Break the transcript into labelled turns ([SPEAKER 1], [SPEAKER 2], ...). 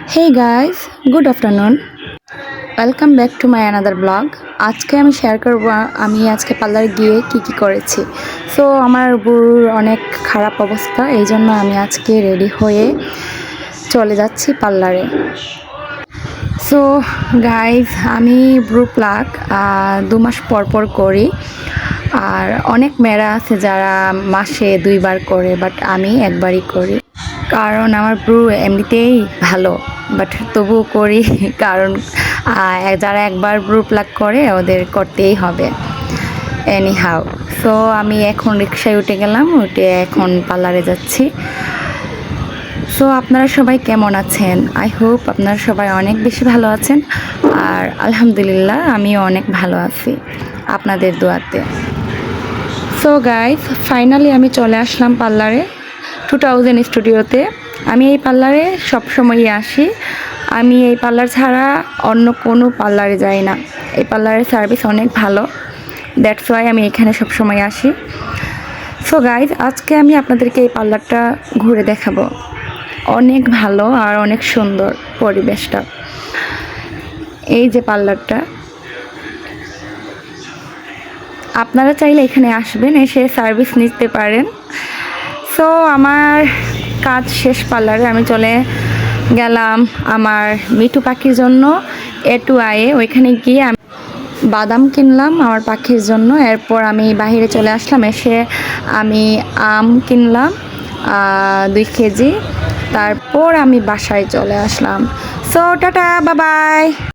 [SPEAKER 1] Hey guys, good afternoon. Welcome back to my another blog. আজকে আমি share করব আমি আজকে পার্লারে গিয়ে কি করেছি। সো আমার বুড়োর অনেক খারাপ অবস্থা, এই জন্য আমি আজকে রেডি হয়ে চলে যাচ্ছি পার্লারে। সো গাইজ, আমি ব্রু প্লাক 2 মাস পর করি। আর অনেক মেয়েরা আছে যারা মাসে 2 বার করে, বাট আমি একবারই করি, কারণ আমার ব্রু এমনিতেই ভালো, বাট তবুও করি কারণ যারা একবার ব্রু প্লাক করে ওদের করতেই হবে এনি হাউ। সো আমি এখন রিক্সায় উঠে গেলাম, উঠে এখন পার্লারে যাচ্ছি। সো আপনারা সবাই কেমন আছেন? আই হোপ আপনারা সবাই অনেক বেশি ভালো আছেন, আর আলহামদুলিল্লাহ আমিও অনেক ভালো আছি আপনাদের দোয়াতে। সো গাইজ, ফাইনালি আমি চলে আসলাম পার্লারে 2000 স্টুডিওতে। আমি এই পার্লারে সবসময়ই আসি, আমি এই পার্লার ছাড়া অন্য কোনো পার্লারে যাই না। এই পার্লারের সার্ভিস অনেক ভালো, দ্যাটস ওয়াই আমি এখানে সবসময় আসি। সো গাইজ, আজকে আমি আপনাদেরকে এই পার্লারটা ঘুরে দেখাবো। অনেক ভালো আর অনেক সুন্দর পরিবেশটা। এই যে পার্লারটা, আপনারা চাইলে এখানে আসবেন, এসে সার্ভিস নিতে পারেন। সো আমার কাজ শেষ, পার্লারে আমি চলে গেলাম আমার মিঠু পাখির জন্য A2I ওইখানে গিয়ে আমি বাদাম কিনলাম আমার পাখির জন্য। এরপর আমি বাইরে চলে আসলাম, এসে আমি আম কিনলাম 2 কেজি। তারপর আমি বাসায় চলে আসলাম। So tata, bye by.